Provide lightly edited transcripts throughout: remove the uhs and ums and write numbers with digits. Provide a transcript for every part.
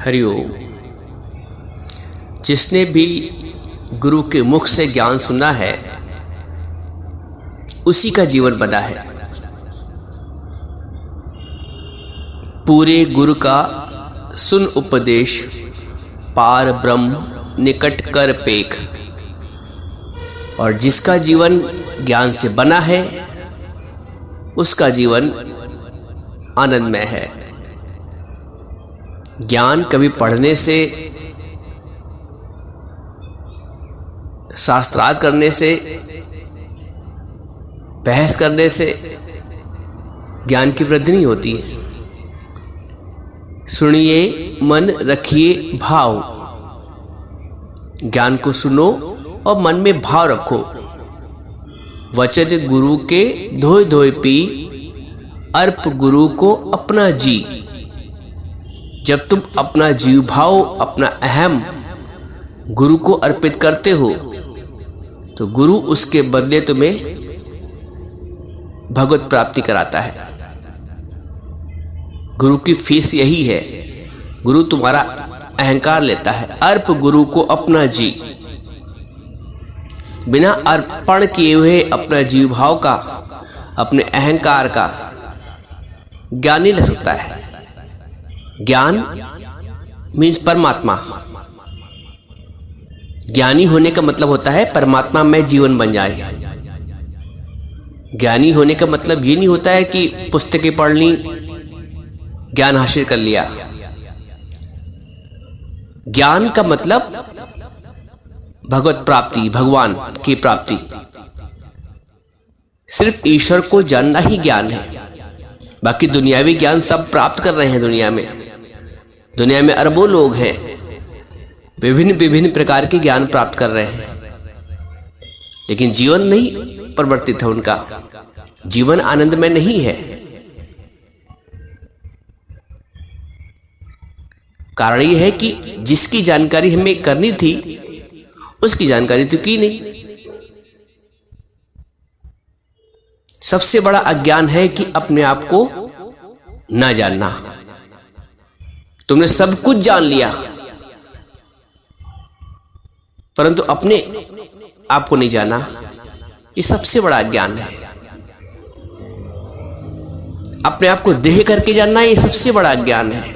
हरिओम। जिसने भी गुरु के मुख से ज्ञान सुना है उसी का जीवन बना है। पूरे गुरु का सुन उपदेश, पार ब्रह्म निकट कर पेख। और जिसका जीवन ज्ञान से बना है उसका जीवन आनंदमय है। ज्ञान कभी पढ़ने से, शास्त्रार्थ करने से, बहस करने से ज्ञान की वृद्धि नहीं होती है। सुनिए मन रखिए भाव। ज्ञान को सुनो और मन में भाव रखो। वचन गुरु के धोए धोए पी, अर्प गुरु को अपना जी। जब तुम अपना जीव भाव, अपना अहम गुरु को अर्पित करते हो तो गुरु उसके बदले तुम्हें भगवत प्राप्ति कराता है। गुरु की फीस यही है। गुरु तुम्हारा अहंकार लेता है। अर्प गुरु को अपना जी। बिना अर्पण किए हुए अपना जीव भाव का, अपने अहंकार का ज्ञान नहीं लग सकता है। ज्ञान मीन्स परमात्मा। ज्ञानी होने का मतलब होता है परमात्मा में जीवन बन जाए। ज्ञानी होने का मतलब ये नहीं होता है कि पुस्तकें पढ़ ली, ज्ञान हासिल कर लिया। ज्ञान का मतलब भगवत प्राप्ति, भगवान की प्राप्ति। सिर्फ ईश्वर को जानना ही ज्ञान है। बाकी दुनियावी ज्ञान सब प्राप्त कर रहे हैं। दुनिया में अरबों लोग हैं, विभिन्न प्रकार के ज्ञान प्राप्त कर रहे हैं, लेकिन जीवन नहीं परिवर्तित है उनका। जीवन आनंद में नहीं है। कारण यह है कि जिसकी जानकारी हमें करनी थी उसकी जानकारी तो की नहीं। सबसे बड़ा अज्ञान है कि अपने आप को ना जानना। तुमने सब कुछ जान लिया परंतु अपने आप को नहीं जाना। ये सबसे बड़ा अज्ञान है। अपने आप को देह करके जानना ये सबसे बड़ा अज्ञान है।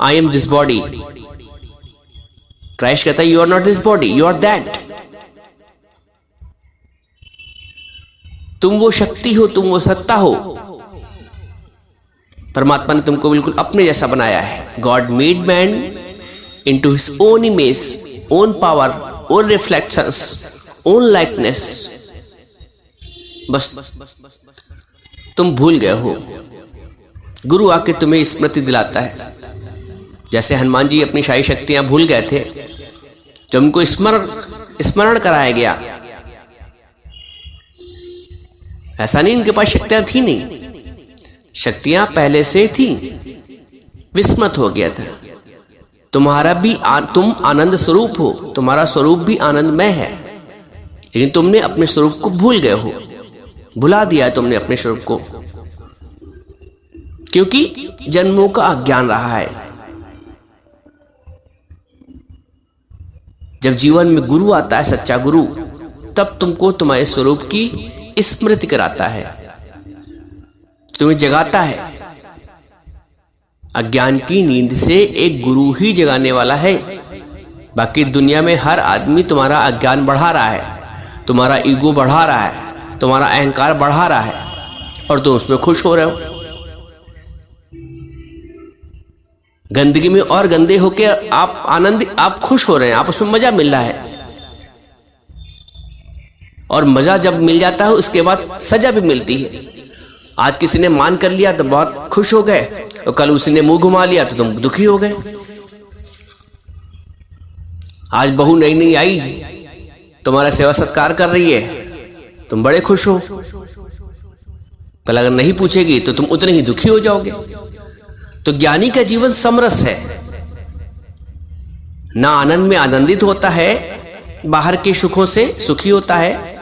I am this body. Christ कहता है you are not this body, you are that. तुम वो शक्ति हो, तुम वो सत्ता हो। परमात्मा ने तुमको बिल्कुल अपने जैसा बनाया है। God made man into his own image, own power, own reflections, own likeness. बस तुम भूल गए हो। गुरु आके तुम्हें स्मृति दिलाता है। जैसे हनुमान जी अपनी शाही शक्तियां भूल गए थे, जब उनको स्मरण कराया गया। ऐसा नहीं उनके पास शक्तियां थी नहीं, शक्तियां पहले से थी, विस्मृत हो गया था। तुम्हारा भी तुम आनंद स्वरूप हो, तुम्हारा स्वरूप भी आनंदमय है, लेकिन तुमने अपने स्वरूप को भूल गए हो। भुला दिया तुमने अपने स्वरूप को, क्योंकि जन्मों का अज्ञान रहा है। जब जीवन में गुरु आता है, सच्चा गुरु, तब तुमको तुम्हारे स्वरूप की स्मृति कराता है, तुम्हें जगाता है। अज्ञान की नींद से एक गुरु ही जगाने वाला है। बाकी दुनिया में हर आदमी तुम्हारा अज्ञान बढ़ा रहा है, तुम्हारा ईगो बढ़ा रहा है, तुम्हारा अहंकार बढ़ा रहा है और तुम उसमें खुश हो रहे हो। गंदगी में और गंदे होके आप खुश हो रहे हैं, आप उसमें मजा मिल रहा है। और मजा जब मिल जाता है उसके बाद सजा भी मिलती है। आज किसी ने मान कर लिया तो बहुत खुश हो गए, और कल उसी ने मुंह घुमा लिया तो तुम दुखी हो गए। आज बहू नई नई आई, तुम्हारा सेवा सत्कार कर रही है, तुम बड़े खुश हो। कल अगर नहीं पूछेगी तो तुम उतने ही दुखी हो जाओगे। तो ज्ञानी का जीवन समरस है। ना आनंद में आनंदित होता है, बाहर के सुखों से सुखी होता है,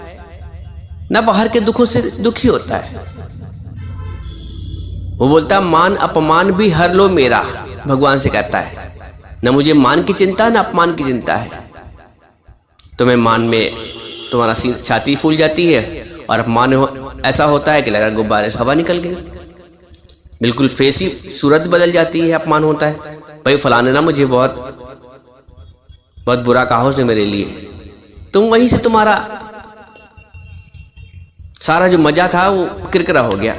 ना बाहर के दुखों से दुखी होता है। वो बोलता मान अपमान भी हर लो मेरा, भगवान से कहता है। न मुझे मान की चिंता न अपमान की चिंता है। तुम्हें मान में तुम्हारा छाती फूल जाती है और अपमान ऐसा होता है कि लगा गुब्बारे से हवा निकल गई, बिल्कुल फेस ही सूरत बदल जाती है। अपमान होता है, भाई फलाने ना मुझे बहुत बुरा कहा उसने मेरे लिए, तुम वहीं से तुम्हारा सारा जो मजा था वो किरकिरा हो गया।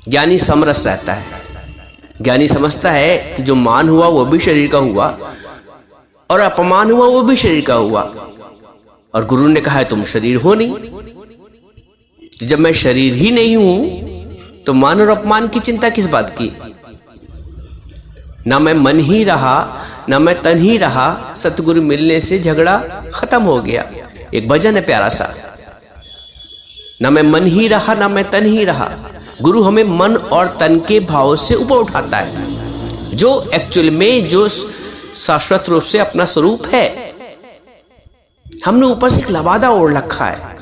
ज्ञानी समरस रहता है, ज्ञानी समझता है कि जो मान हुआ वो भी शरीर का हुआ और अपमान हुआ वो भी शरीर का हुआ, और गुरु ने कहा है तुम शरीर हो नहीं। जब मैं शरीर ही नहीं हूं तो मान और अपमान की चिंता किस बात की। ना मैं मन ही रहा ना मैं तन ही रहा, सतगुरु मिलने से झगड़ा खत्म हो गया। एक भजन है प्यारा सा, ना मैं मन ही रहा ना मैं तन ही रहा। गुरु हमें मन और तन के भाव से ऊपर उठाता है, जो एक्चुअल में जो शाश्वत रूप से अपना स्वरूप है। हमने ऊपर से एक लबादा ओढ़ रखा है,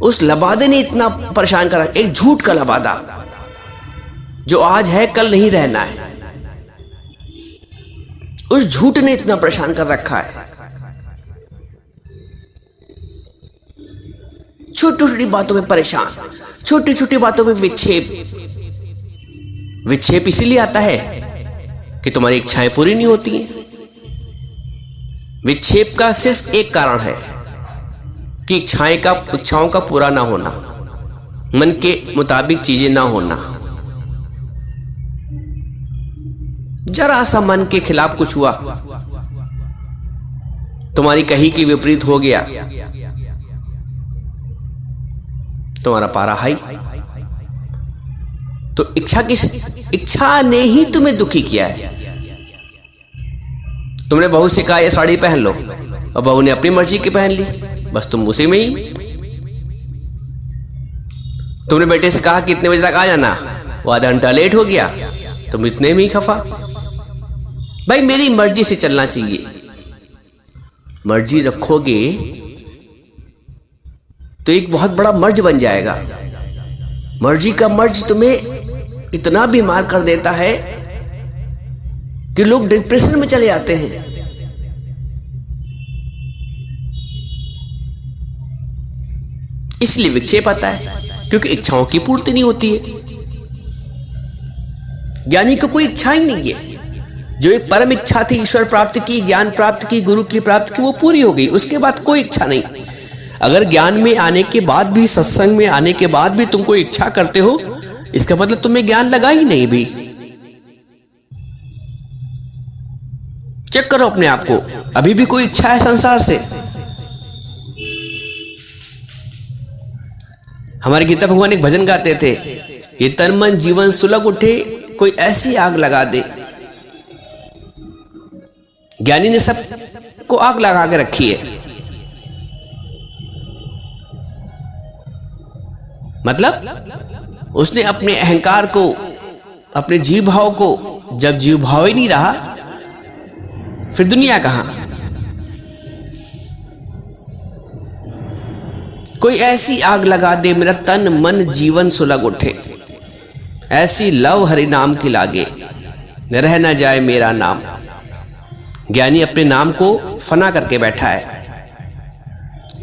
उस लबादे ने इतना परेशान करा, एक झूठ का लबादा जो आज है कल नहीं रहना है। उस झूठ ने इतना परेशान कर रखा है। छोटी छोटी बातों में परेशान, छोटी छोटी बातों में विक्षेप। विक्षेप इसीलिए आता है कि तुम्हारी इच्छाएं पूरी नहीं होती हैं। विक्षेप का सिर्फ एक कारण है कि इच्छाओं का पूरा ना होना, मन के मुताबिक चीजें ना होना। जरा सा मन के खिलाफ कुछ हुआ, तुम्हारी कही के विपरीत हो गया, तुम्हारा पारा हाई। तो इच्छा ने ही तुम्हें दुखी किया है। तुमने बहू से कहा ये साड़ी पहन लो और बहू ने अपनी मर्जी की पहन ली, बस तुम उसी में ही। तुमने बेटे से कहा कि इतने बजे तक आ जाना, वो आधा घंटा लेट हो गया, तुम इतने में ही खफा। भाई मेरी मर्जी से चलना चाहिए। मर्जी रखोगे तो एक बहुत बड़ा मर्ज बन जाएगा। मर्जी का मर्ज तुम्हें इतना बीमार कर देता है कि लोग डिप्रेशन में चले जाते हैं। इसलिए विक्षेप आता है, क्योंकि इच्छाओं की पूर्ति नहीं होती है। ज्ञानी को कोई इच्छा ही नहीं है। जो एक परम इच्छा थी, ईश्वर प्राप्त की, ज्ञान प्राप्त की, गुरु की प्राप्त की, वो पूरी हो गई। उसके बाद कोई इच्छा नहीं। अगर ज्ञान में आने के बाद भी, सत्संग में आने के बाद भी तुम कोई इच्छा करते हो, इसका मतलब तुम्हें ज्ञान लगा ही नहीं। भी चेक करो अपने आप को, अभी भी कोई इच्छा है संसार से। हमारे गीता भगवान एक भजन गाते थे, ये तन मन जीवन सुलग उठे, कोई ऐसी आग लगा दे। ज्ञानी ने सब को आग लगा के रखी है। मतलब उसने अपने अहंकार को, अपने जीव भाव को, जब जीव भाव ही नहीं रहा फिर दुनिया कहां। कोई ऐसी आग लगा दे, मेरा तन मन जीवन सुलग उठे, ऐसी लव हरि नाम की लागे, रह न जाए मेरा नाम। ज्ञानी अपने नाम को फना करके बैठा है।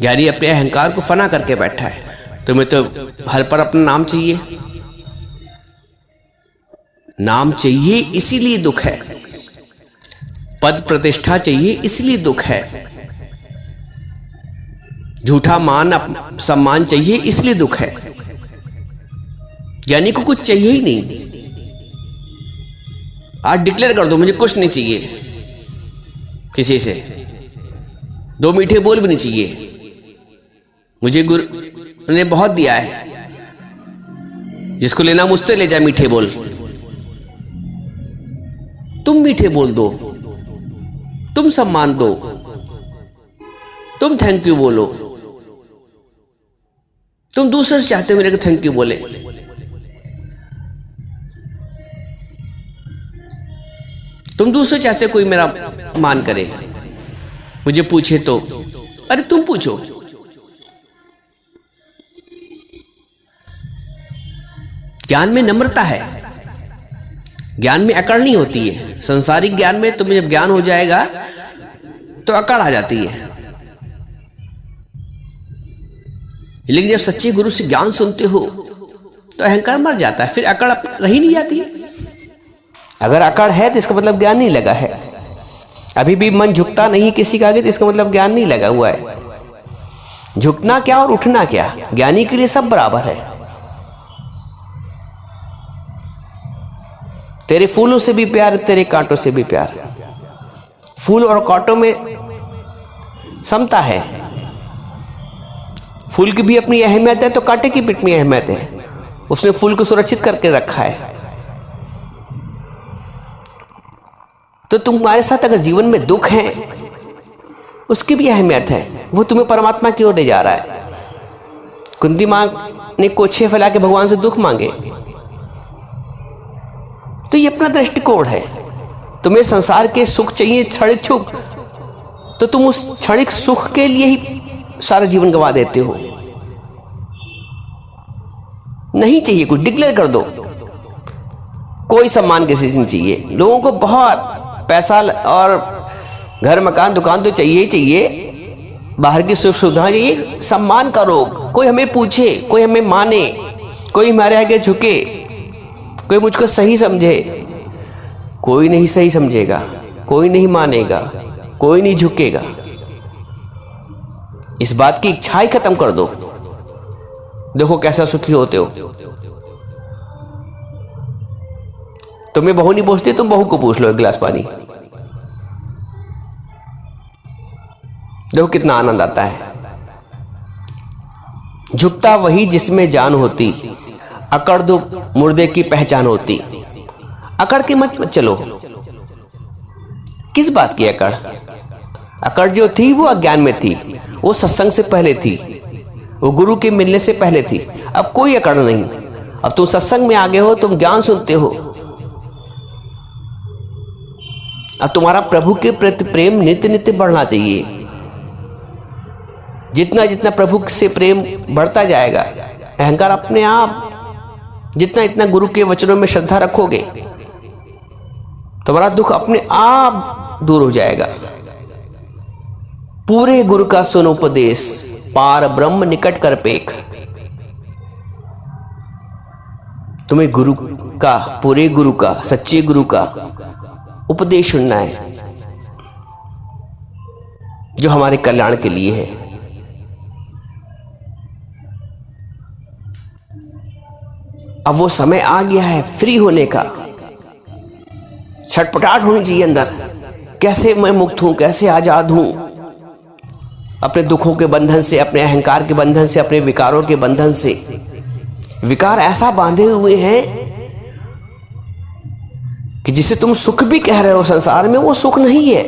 ज्ञानी अपने अहंकार को फना करके बैठा है। तुम्हें तो हर पर अपना नाम चाहिए। नाम चाहिए इसीलिए दुख है, पद प्रतिष्ठा चाहिए इसलिए दुख है, झूठा मान सम्मान चाहिए इसलिए दुख है। ज्ञानी को कुछ चाहिए ही नहीं। आज डिक्लेयर कर दो मुझे कुछ नहीं चाहिए, किसी से दो मीठे बोल भी नहीं चाहिए। मुझे गुरु ने बहुत दिया है, जिसको लेना मुझसे ले जाए मीठे बोल। तुम मीठे बोल दो, तुम सम्मान दो, तुम थैंक यू बोलो। तुम दूसरे से चाहते हो मेरे को थैंक यू बोले। तुम दूसरे चाहते कोई मेरा मान करे, मुझे पूछे तो। अरे तुम पूछो। ज्ञान में नम्रता है। ज्ञान में अकड़ नहीं होती है। संसारिक ज्ञान में तुम्हें जब ज्ञान हो जाएगा तो अकड़ आ जाती है, लेकिन जब सच्चे गुरु से ज्ञान सुनते हो तो अहंकार मर जाता है, फिर अकड़ रही नहीं जाती। अगर अकड़ है तो इसका मतलब ज्ञान नहीं लगा है। अभी भी मन झुकता नहीं किसी का आगे तो इसका मतलब ज्ञान नहीं लगा हुआ है। झुकना क्या और उठना क्या, ज्ञानी के लिए सब बराबर है। तेरे फूलों से भी प्यार, तेरे कांटों से भी प्यार। फूल और कांटों में समता है। फूल की भी अपनी अहमियत है तो कांटे की भी अपनी अहमियत है। उसने फूल को सुरक्षित करके रखा है। तो तुम्हारे साथ अगर जीवन में दुख है उसकी भी अहमियत है, वो तुम्हें परमात्मा की ओर ले जा रहा है। कुंती मां ने कोछे फैला के भगवान से दुख मांगे, तो ये अपना दृष्टिकोण है। तुम्हें संसार के सुख चाहिए, क्षणिक सुख, तो तुम उस क्षणिक सुख के लिए ही सारा जीवन गंवा देते हो। नहीं चाहिए कुछ, डिक्लेयर कर दो। कोई सम्मान किसी से नहीं चाहिए। लोगों को बहुत पैसा और घर मकान दुकान तो चाहिए ही चाहिए, बाहर की सुख सुविधा चाहिए, सम्मान करो। कोई हमें पूछे, कोई हमें माने, कोई हमारे आगे झुके, कोई मुझको सही समझे। कोई नहीं सही समझेगा, कोई नहीं मानेगा, कोई नहीं झुकेगा। इस बात की इच्छा ही खत्म कर दो। देखो कैसा सुखी होते हो। तुम्हें बहू नहीं पूछती, तुम बहू को पूछ लो एक गिलास पानी, देखो कितना आनंद आता है। झुकता वही जिसमें जान होती, अकड़ दो मुर्दे की पहचान होती। अकड़ के मत चलो। किस बात की अकड़? अकड़ जो थी वो अज्ञान में थी, वो सत्संग से पहले थी, वो गुरु के मिलने से पहले थी। अब कोई अकड़ नहीं। अब तुम सत्संग में आ गए हो, तुम ज्ञान सुनते हो। अब तुम्हारा प्रभु के प्रति प्रेम नित्य नित्य बढ़ना चाहिए। जितना जितना प्रभु से प्रेम बढ़ता जाएगा, अहंकार अपने आप, जितना इतना गुरु के वचनों में श्रद्धा रखोगे, तुम्हारा दुख अपने आप दूर हो जाएगा। पूरे गुरु का सुनो उपदेश, पार ब्रह्म निकट कर पेख। तुम्हें गुरु का, पूरे गुरु का, सच्चे गुरु का उपदेश सुनना है, जो हमारे कल्याण के लिए है। अब वो समय आ गया है फ्री होने का। छटपटाहट होनी चाहिए अंदर, कैसे मैं मुक्त हूं, कैसे आजाद हूं अपने दुखों के बंधन से, अपने अहंकार के बंधन से, अपने विकारों के बंधन से। विकार ऐसा बांधे हुए हैं कि जिसे तुम सुख भी कह रहे हो संसार में, वो सुख नहीं है,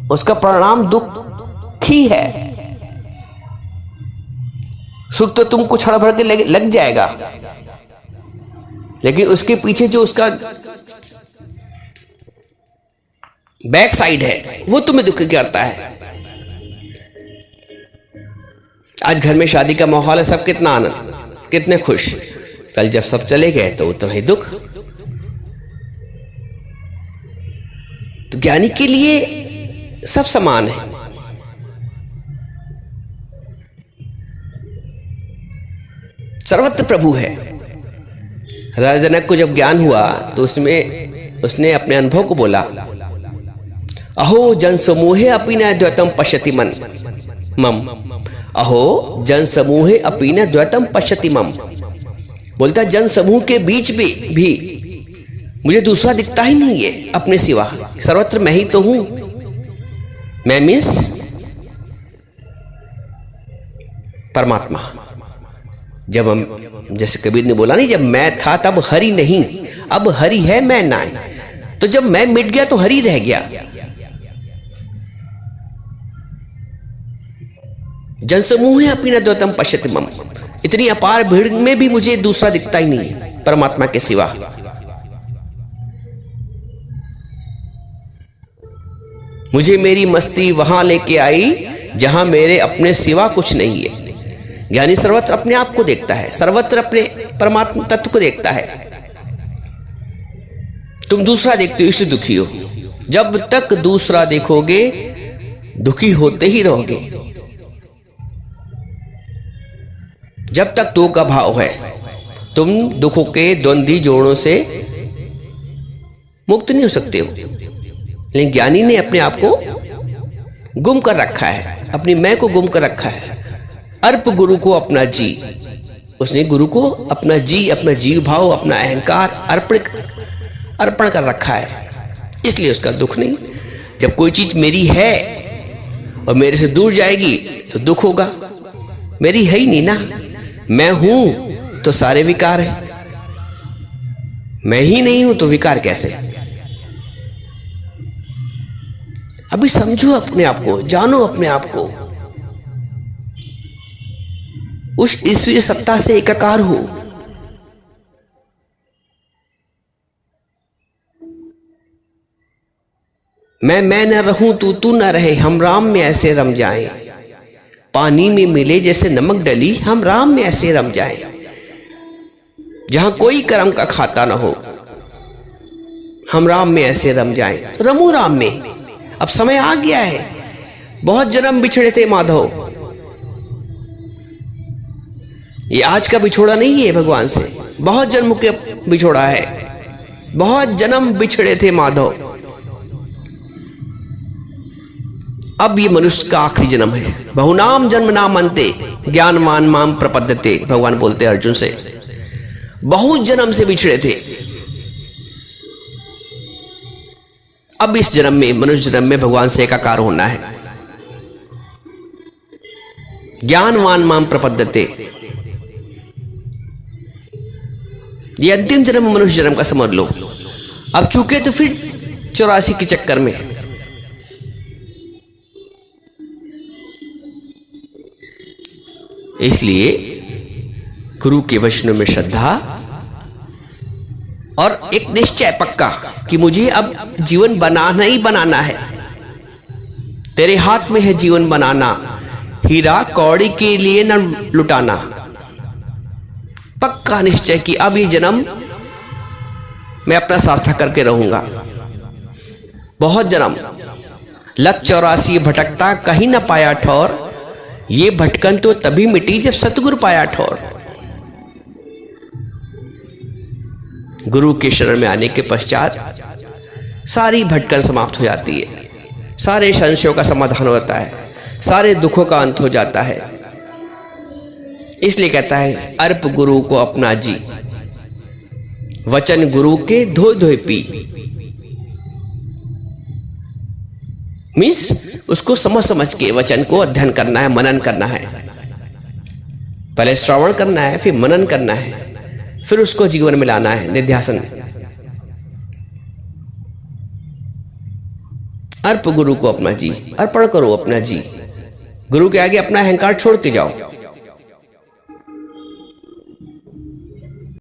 उसका परिणाम दुख ही है। सुख तो तुमको क्षण भर के लग जाएगा, लेकिन उसके पीछे जो उसका बैक साइड है वो तुम्हें दुख करता है। आज घर में शादी का माहौल है, सब कितना आनंद, कितने खुश। कल जब सब चले गए तो उतना ही दुख। तो ज्ञानी के लिए सब समान है। सर्वत्र प्रभु है। राजा जनक को जब ज्ञान हुआ तो उसने अपने अनुभव को बोला, अहो जन समूहे अपि न द्वैतम पश्यति मम। अहो जन समूहे अपि न द्वैतम पश्यति मम। बोलता जन समूह के बीच भी मुझे दूसरा दिखता ही नहीं है अपने सिवा। सर्वत्र मैं ही तो हूं। मैं मीन्स परमात्मा। जब हम, जैसे कबीर ने बोला नहीं, जब मैं था तब हरि नहीं, अब हरि है मैं ना। तो जब मैं मिट गया तो हरि रह गया। जनसमूह है अपनी न द्वैतम पश्यति मम। इतनी अपार भीड़ में भी मुझे दूसरा दिखता ही नहीं है परमात्मा के सिवा। मुझे मेरी मस्ती वहां लेके आई जहां मेरे अपने सिवा कुछ नहीं है। ज्ञानी सर्वत्र अपने आप को देखता है, सर्वत्र अपने परमात्मा तत्व को देखता है। तुम दूसरा देखते हो इसलिए दुखी हो। जब तक दूसरा देखोगे दुखी होते ही रहोगे। जब तक दो का भाव है तुम दुखों के द्वंद्वी जोड़ों से मुक्त नहीं हो सकते हो। लेकिन ज्ञानी ने अपने आप को गुम कर रखा है, अपनी मैं को गुम कर रखा है। अर्प गुरु को अपना जी, उसने गुरु को अपना जी, अपना जीव भाव, अपना अहंकार अर्पण कर रखा है, इसलिए उसका दुख नहीं। जब कोई चीज मेरी है और मेरे से दूर जाएगी तो दुख होगा। मेरी है ही नहीं ना, मैं हूं तो सारे विकार हैं, मैं ही नहीं हूं तो विकार कैसे। अभी समझो अपने आप को, जानो अपने आप को, उस ईश्वरीय सत्ता से एकाकार हो। मैं न रहूं तू न रहे, हम राम में ऐसे रम जाएं। पानी में मिले जैसे नमक डली, हम राम में ऐसे रम जाएं। जहां कोई कर्म का खाता ना हो, हम राम में ऐसे रम जाएं। तो रमो राम में। अब समय आ गया है। बहुत जन्म बिछड़े थे माधव, ये आज का बिछोड़ा नहीं है भगवान से, बहुत जन्म के बिछोड़ा है। बहुत जन्म बिछड़े थे माधव, अब ये मनुष्य का आखिरी जन्म है। बहुनाम जन्म नाम अंते, ज्ञानवान माम प्रपद्यते, भगवान बोलते हैं अर्जुन से। बहुत जन्म से बिछड़े थे, अब इस जन्म में, मनुष्य जन्म में भगवान से एकाकार होना है। ज्ञानवान माम प्रपद्यते, ये अंतिम जन्म मनुष्य जन्म का समझ लो। अब चूके तो फिर 84 के चक्कर में। इसलिए गुरु के वचनों में श्रद्धा और एक निश्चय पक्का कि मुझे अब जीवन बनाना ही बनाना है। तेरे हाथ में है जीवन बनाना, हीरा कौड़ी के लिए न लुटाना। पक्का निश्चय कि अब ये जन्म मैं अपना सार्थक करके रहूंगा। बहुत जन्म, लख 84 भटकता कहीं न पाया ठौर, ये भटकन तो तभी मिटी जब सतगुरु पाया ठौर। गुरु के शरण में आने के पश्चात सारी भटकन समाप्त हो जाती है, सारे संशयों का समाधान होता है, सारे दुखों का अंत हो जाता है। इसलिए कहता है अर्प गुरु को अपना जी, वचन गुरु के धोए धोए पी। मीन्स उसको समझ समझ के वचन को अध्ययन करना है, मनन करना है। पहले श्रवण करना है, फिर मनन करना है, फिर उसको जीवन में लाना है, निध्यासन। अर्प गुरु को अपना जी, अर्पण करो अपना जी। गुरु के आगे अपना अहंकार छोड़ के जाओ।